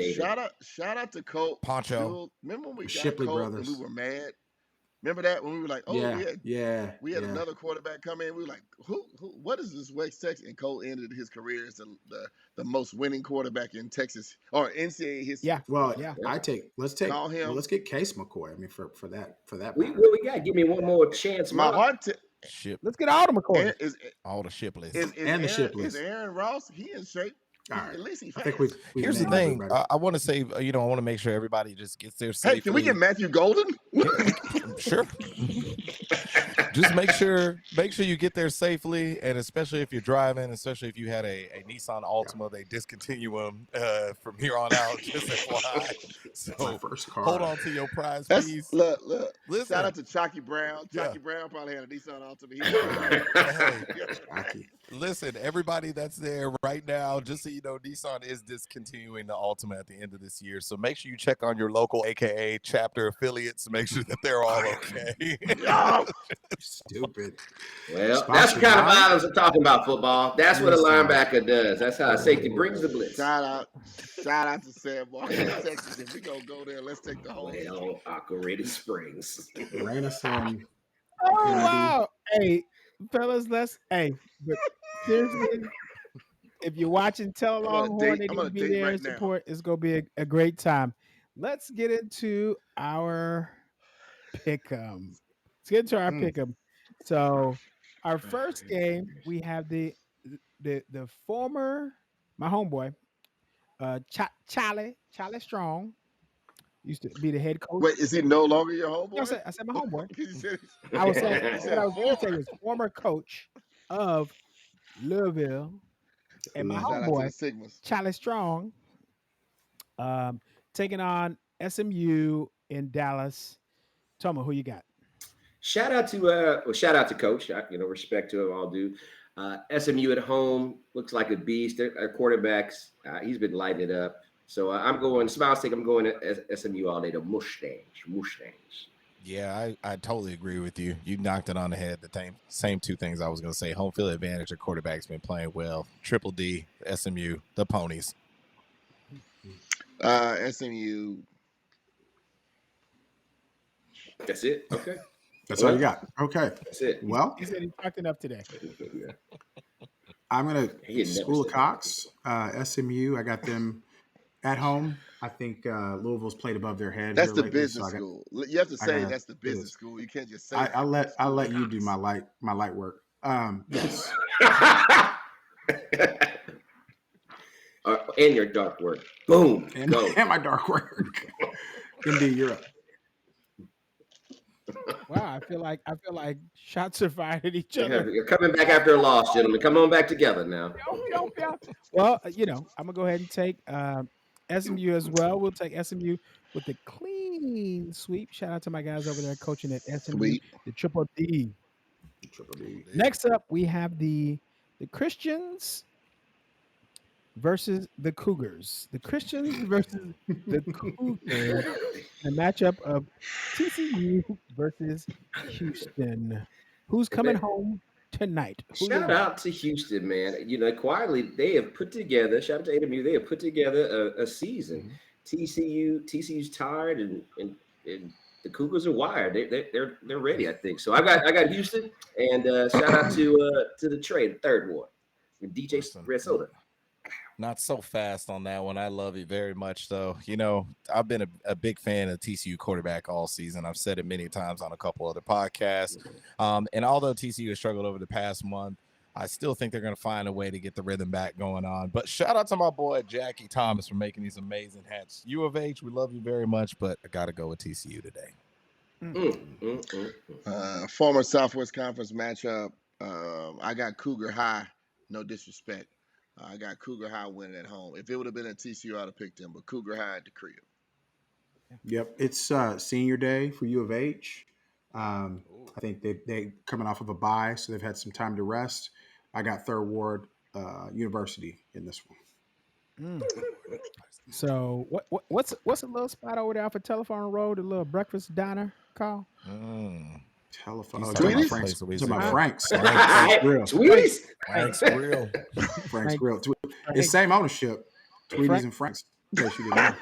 Shout out to Colt. Poncho. Remember when we got Shipley Colt brothers. and we were mad? Remember that when we were like, oh we had another quarterback come in. We were like, who what is this West Texas? And Colt ended his career as the most winning quarterback in Texas or NCAA history. Yeah. Well, let's get Case McCoy. I mean, for that. We got. Give me one more chance. My heart. Let's get all the McCoy. All the Shipleys. And the Shipleys. Is Aaron Ross? He in shape. All right. At least he I think fast. Here's the thing. I want to say, I want to make sure everybody just gets there safely. Hey, can we get Matthew Golden? Sure. Just make sure you get there safely, and especially if you're driving, especially if you had a Nissan Altima, they discontinue them from here on out. Just FYI. So my first car. Hold on to your prize, please. Look. Listen. Shout out to Chalky Brown. Chalky Brown probably had a Nissan Altima. Hey, listen, everybody that's there right now, just so you know, Nissan is discontinuing the Altima at the end of this year. So make sure you check on your local AKA chapter affiliates to make sure that they're all okay. Stupid. Well, that's the kind of violence I'm talking about, football. That's what a linebacker does. That's how safety brings the blitz. Shout out to Sam Walker, Texas. If we gonna go there, let's take the whole. Well, Aquarita Springs. Ransom. Oh wow! Hey, fellas, but seriously, if you're watching Tell Longhorn, they need to be there and support. It's gonna be a great time. Let's get into our pick'em. So, our first game, we have the former my homeboy, Charlie Strong, used to be the head coach. Wait, is he no longer your homeboy? No, I said my homeboy. I was saying his former coach of Louisville, and my homeboy Charlie Strong, taking on SMU in Dallas. Thoma, who you got? Shout out to Coach. Respect to him, all due. SMU at home looks like a beast. Our quarterbacks, he's been lighting it up. So I'm going Smiles Take. I'm going to SMU all day. The Mustangs. Yeah, I totally agree with you. You knocked it on the head. The same two things I was going to say. Home field advantage. Our quarterback's been playing well. Triple D, SMU, the Ponies. SMU. That's it. Okay. That's all you got. Okay. That's it. Well, he said he talked enough today. I'm gonna School of Cox, SMU. I got them at home. I think Louisville's played above their head. That's the business school. You have to say that's the business school. You can't just say. I'll let you do my light work. Yes. And your dark work. Boom. And my dark work. Indeed, you're up. Wow, I feel like shots are fired at each other. You're coming back after a loss, gentlemen. Come on back together now. Well, I'm gonna go ahead and take SMU as well. We'll take SMU with the clean sweep. Shout out to my guys over there coaching at SMU, the Triple D. Triple D. Next up, we have the Christians versus the Cougars. The Christians versus the Cougars. A matchup of TCU versus Houston. Who's coming home tonight? Who you Shout got? out to Houston, man. You know, quietly they have put together. Shout out to AMU. They have put together a season. TCU's tired, and the Cougars are wired. They're ready. I think so. I got Houston, and shout out to the trade third ward with DJ Red Soda. Not so fast on that one. I love it very much, though. You know, I've been a big fan of TCU quarterback all season. I've said it many times on a couple other podcasts. And although TCU has struggled over the past month, I still think they're going to find a way to get the rhythm back going on. But shout out to my boy Jackie Thomas for making these amazing hats. U of H, we love you very much, but I got to go with TCU today. Former Southwest Conference matchup. I got Cougar High. No disrespect. I got Cougar High winning at home. If it would have been at TCU, I'd have picked them, but Cougar High at the crib. Yep, it's senior day for U of H. I think they coming off of a bye, so they've had some time to rest. I got Third Ward University in this one. So what's a little spot over there off of Telephone Road, a little breakfast diner, Carl? Telephone. Tweeties? Frank's. Tweeties. Frank's Grill. Frank's Grill. It's same ownership. Tweeties and Frank's. In case you didn't know.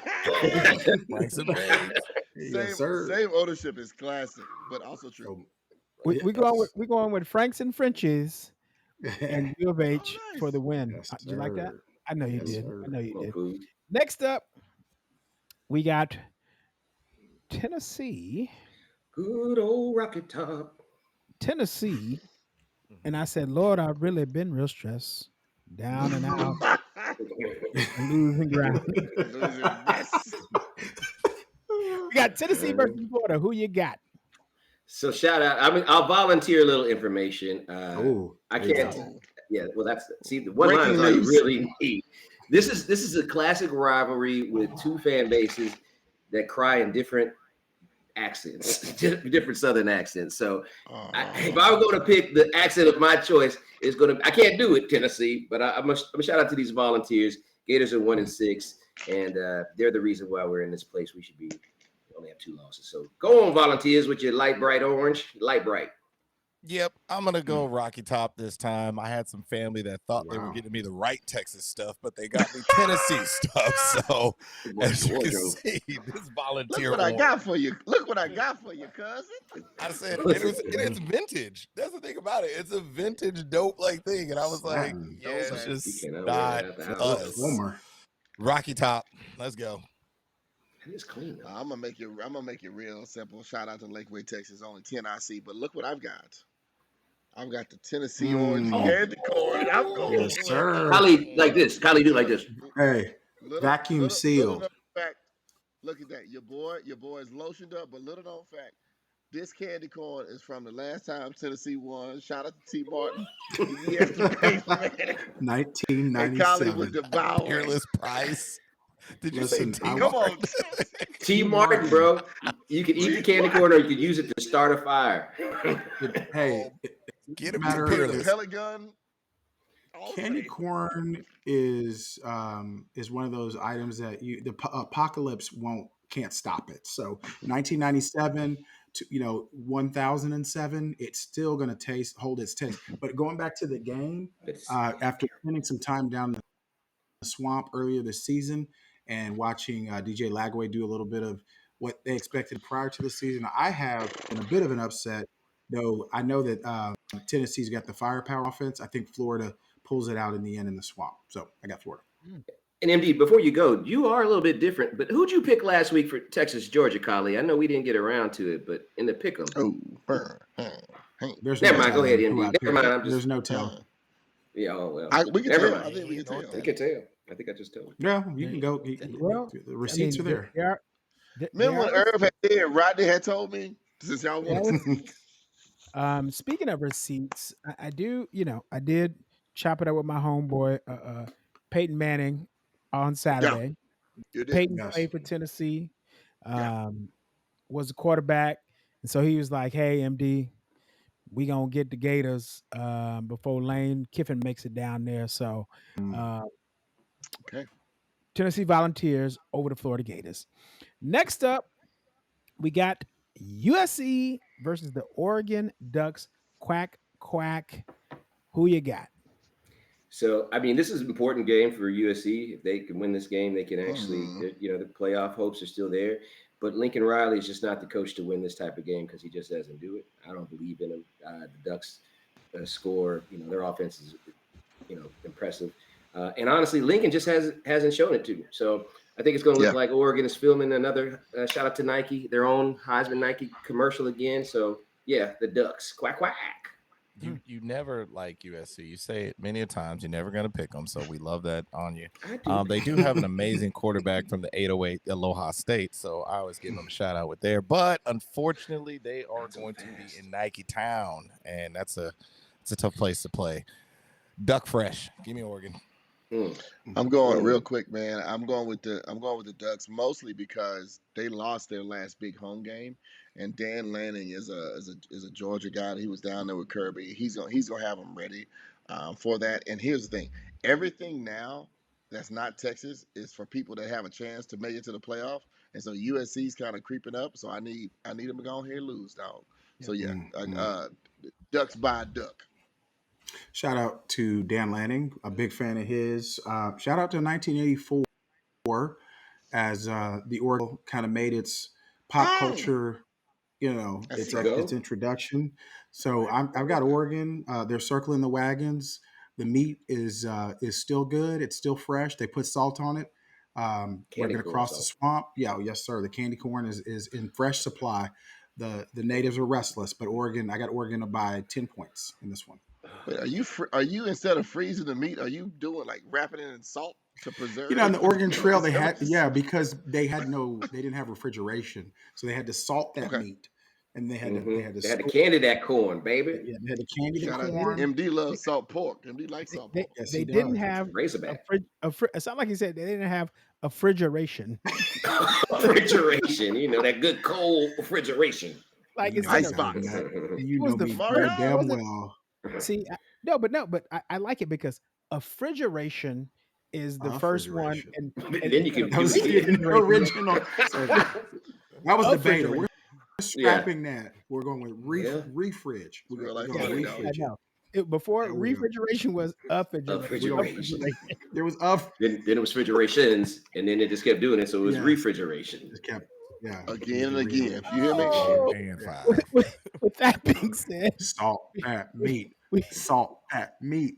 Frank's and Babes. Yes, sir. Same ownership is classic, but also true. We going with Franks and Frenchies and U of H for the win. Yes, Did you like that? I know you did. sir. I know you did. Cool. Next up, we got Tennessee. Good old Rocket Top. Tennessee. And I said, Lord, I've really been real stressed. Down and out. And losing ground. We got Tennessee versus Florida. Who you got? So shout out. I mean, I'll volunteer a little information. I can't. Yeah, well, that's the one line is all you really need. This is a classic rivalry with two fan bases that cry in different accents, different Southern accents. So if I were going to pick the accent of my choice, I can't do it, Tennessee, but I'm a shout out to these volunteers. Gators are 1-6, and they're the reason why we're in this place. We only have 2 losses. So go on, volunteers, with your light bright orange, light bright. Yep, I'm gonna go Rocky Top this time. I had some family that thought they were getting me the right Texas stuff, but they got me Tennessee stuff. So as you can see, this volunteer. Look what I got for you. Look what I got for you, cousin. I said it's vintage. That's the thing about it. It's a vintage dope like thing, and I was like, yeah, it's just not us. Rocky Top, let's go. It's clean. I'm gonna make it real simple. Shout out to Lakeway, Texas, only 10 IC. But look what I've got. I've got the Tennessee orange candy corn. I'm going. Yes, sir. Kylie, like this. Kylie, do like this. Hey, vacuum sealed. Fact, look at that. Your boy is lotioned up, but little known fact. This candy corn is from the last time Tennessee won. Shout out to T. Martin. Yesterday, 1997. And Kylie was devouring. Peerless Price. Did you Listen, say Come on. T. Martin, bro. You can eat the candy corn or you can use it to start a fire. Hey, get him The pellet gun. Candy corn is one of those items that the apocalypse can't stop it. So 1997 to 1007, it's still going to hold its taste. But going back to the game, after spending some time down the swamp earlier this season and watching DJ Lagway do a little bit of what they expected prior to the season, I have been a bit of an upset, though I know that Tennessee's got the firepower offense. I think Florida pulls it out in the end in the swamp. So I got Florida. And MD, before you go, you are a little bit different, but who'd you pick last week for Texas, Georgia, Kylie? I know we didn't get around to it, but in the pick 'em. There's never mind. Go ahead, MD. Never mind. There's no tell. Yeah, oh, well. We can tell. I think we can tell. We can tell. I think I just told you. Yeah, you can go. Well, the receipts are there. Remember when Irv had said, Rodney had told me, since y'all want speaking of receipts, I did chop it up with my homeboy, Peyton Manning, on Saturday. You did. Peyton played for Tennessee, was a quarterback. And so he was like, hey, MD, we gonna get the Gators before Lane Kiffin makes it down there. So, uh, Okay. Tennessee Volunteers over the Florida Gators. Next up, we got USC versus the Oregon Ducks. Quack quack. Who you got? So, I mean, this is an important game for USC. If they can win this game, they can actually, the playoff hopes are still there. But Lincoln Riley is just not the coach to win this type of game because he just doesn't do it. I don't believe in him. The Ducks score, their offense is, impressive. And honestly, Lincoln just hasn't shown it to me. So I think it's going to look like Oregon is filming another shout out to Nike, their own Heisman Nike commercial again. So yeah, the Ducks, quack quack. You never like USC. You say it many a times. You're never going to pick them, so we love that on you. They do have an amazing quarterback from the 808 Aloha State, so I always give them a shout out with there. But unfortunately, they are going to be in Nike Town, and it's a tough place to play. Duck Fresh, give me Oregon. I'm going real quick, man. I'm going with the Ducks mostly because they lost their last big home game, and Dan Lanning is a Georgia guy. He was down there with Kirby. He's gonna have them ready for that. And here's the thing: everything now that's not Texas is for people that have a chance to make it to the playoff. And so USC's kind of creeping up. So I need them to go ahead and lose, dog. So yeah, Ducks by a duck. Shout out to Dan Lanning, a big fan of his. Shout out to 1984 as the Oregon kind of made its pop culture, its introduction. So I've got Oregon. They're circling the wagons. The meat is still good. It's still fresh. They put salt on it. We're going to cross the swamp. Yeah, yes, sir. The candy corn is in fresh supply. The natives are restless, but I got Oregon by 10 points in this one. But are you instead of freezing the meat, are you doing like wrapping it in salt to preserve? On the Oregon Trail they had because they didn't have refrigeration, so they had to salt that meat, and they had to candy that corn, baby. Yeah, they had to candy the corn. MD loves salt pork. MD likes salt pork. They didn't have Razorback. It sounded like he said they didn't have a refrigeration. Refrigeration, that good cold refrigeration. Like it's icebox. You know me damn well. See, but I like it because refrigeration is the first one, and then you can use the original. That was debatable. We're scrapping that. We're going with refridge. I know. Before refrigeration was refrigeration. There was then it was refrigerations, and then it just kept doing it, so it was refrigeration. Just kept again and again. You hear me? With that being said, salt that meat. Salt that meat.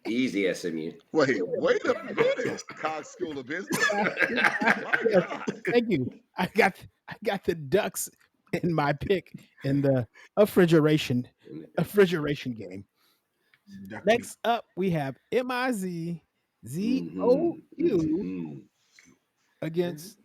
Easy SMU. Wait a minute. Cox School of Business. Thank you. I got the Ducks in my pick in the refrigeration game. Next up, we have MIZZOU against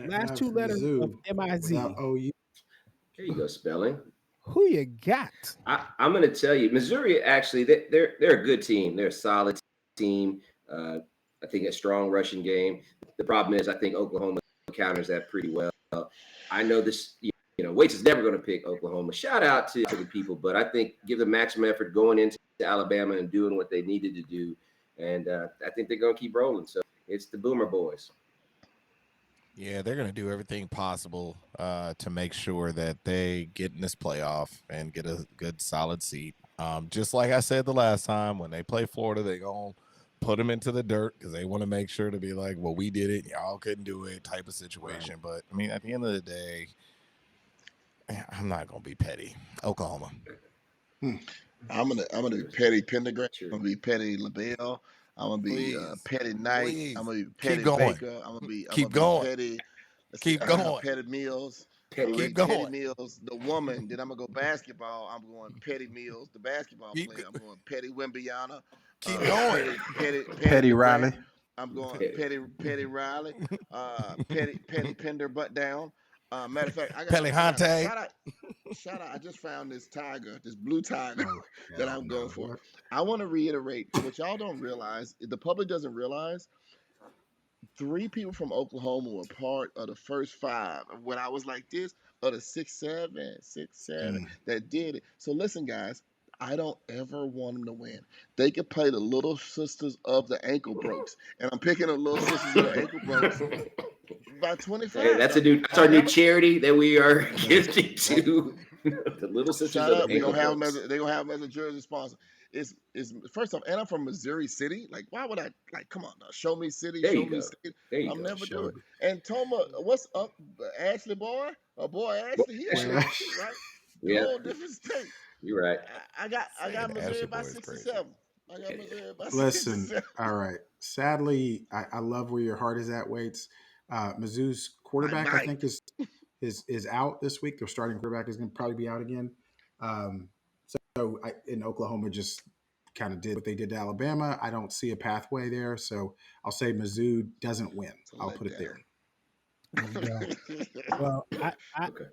last two letters of MIZ. There you go, spelling. Who you got? I'm going to tell you, Missouri. Actually, they're a good team. They're a solid team. I think a strong rushing game. The problem is, I think Oklahoma counters that pretty well. I know this. Waits is never going to pick Oklahoma. Shout out to the people, but I think give them maximum effort going into Alabama and doing what they needed to do, and I think they're going to keep rolling. So it's the Boomer Boys. Yeah, they're going to do everything possible to make sure that they get in this playoff and get a good, solid seat. Just like I said the last time, when they play Florida, they're going to put them into the dirt because they want to make sure to be like, well, we did it, y'all couldn't do it type of situation. Right. But, I mean, at the end of the day, I'm not going to be petty. Oklahoma. I'm gonna be Petty Pendergrass. I'm gonna be Petty LaBelle. I'm gonna be Petty Knight. Please. I'm gonna be Petty Baker. I'm gonna be Petty. Petty Mills. Keep going. Petty Mills, the woman. Then I'm gonna go basketball. I'm going Petty Mills, the basketball player. I'm going Petty Wimbiana. Keep going. Petty Riley. I'm going Petty Riley. Petty Pender butt down. Matter of fact, I got shout out. I just found this tiger, this blue tiger that I'm going for. I want to reiterate what y'all don't realize, the public doesn't realize, 3 people from Oklahoma were part of the first 5. When I was like this, of the 6'7" that did it. So listen, guys, I don't ever want them to win. They could play the Little Sisters of the Ankle Brokes, and I'm picking the Little Sisters of the Ankle Brokes by 25. Hey, that's our new charity that we are gifting to the Little Sisters of the Ankle Brokes. They're gonna have them as a jersey sponsor. It's first off, and I'm from Missouri City. Like, why would I come on now? Show me city, show me city. I'm never do it. And Thoma, what's up, Ashley boy? Boy Ashley, he Ashley, right? Yeah. Whole different state. You're right. I got Missouri by 67. I got Missouri by 67. Listen, all right. Sadly, I love where your heart is at, Waits. Mizzou's quarterback, I think, is out this week. Their starting quarterback is going to probably be out again. In Oklahoma just kind of did what they did to Alabama. I don't see a pathway there, so I'll say Mizzou doesn't win. I'll put it there. Well,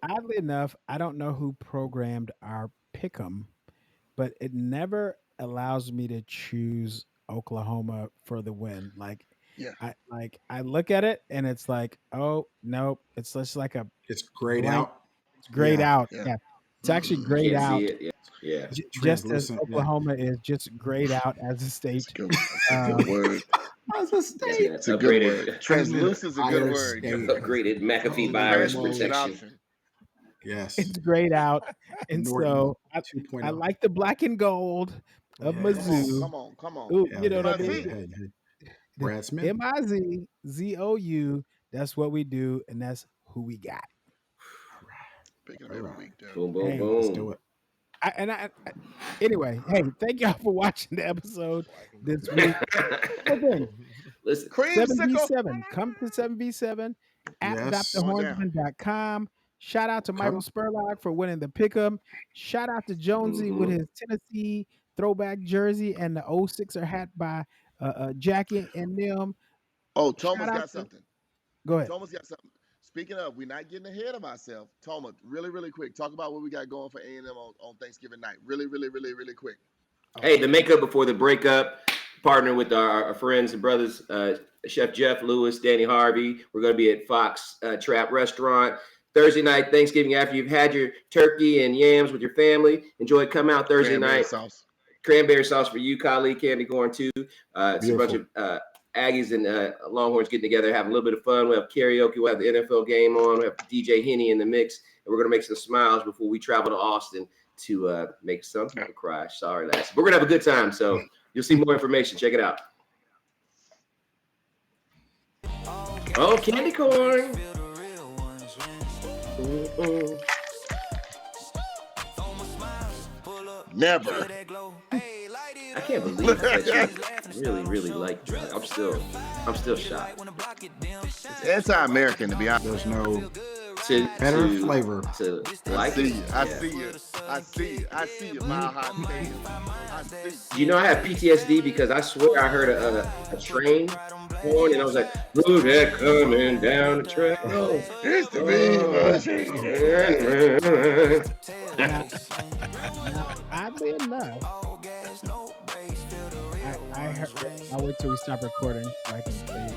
oddly enough, I don't know who programmed our pick'em, but it never allows me to choose Oklahoma for the win. Like, I look at it and it's like, oh no, it's just like it's grayed out. It's grayed out. Yeah. It's actually grayed out. Yeah. Just as Oklahoma is just grayed out as a state. It's a good word. As a state. It's a good word. Translucent is a good word. Upgraded McAfee virus protection. Yes. It's grayed out. And so I like the black and gold of Mizzou. Come on. Ooh, you know what I mean? Hey. Brad Smith. MIZZOU. That's what we do, and that's who we got. Picking up every week, dude. Boom, boom, boom. Let's do it. Anyway, hey, thank y'all for watching the episode this week. Listen, 7v7. Come to 7v7 at adopthehornsman.com. Shout out to Michael Spurlock for winning the pick'em. Shout out to Jonesy with his Tennessee throwback jersey and the 06er hat by Jackie and them. Oh, Thomas got something. Go ahead. Thomas got something. Speaking of, we're not getting ahead of ourselves. Thoma, really, really quick. Talk about what we got going for A&M on Thanksgiving night. Really, really, really, really quick. Hey, the makeup before the breakup. Partner with our friends and brothers, Chef Jeff Lewis, Danny Harvey. We're going to be at Fox Trap Restaurant Thursday night, Thanksgiving, after you've had your turkey and yams with your family. Enjoy. Come out Thursday night. Cranberry sauce for you, Kali, Candy Corn too. It's a bunch of Aggies and Longhorns getting together, having a little bit of fun. We'll have karaoke. We'll have the NFL game on. We'll have DJ Henny in the mix. And we're going to make some smiles before we travel to Austin to make some people cry. Sorry, lads. We're going to have a good time. So you'll see more information. Check it out. Oh, Candy Corn. Never. I can't believe that you really, really like that. I'm still shocked. It's anti-American, to be honest. There's no better flavor. To like it. I see you, Mile High Stadium. I see. You know, I have PTSD because I swear I heard a train horn and I was like, "Who's that coming down the track?" Oh, it's the big Oddly enough, I'll wait till we stop recording so I can say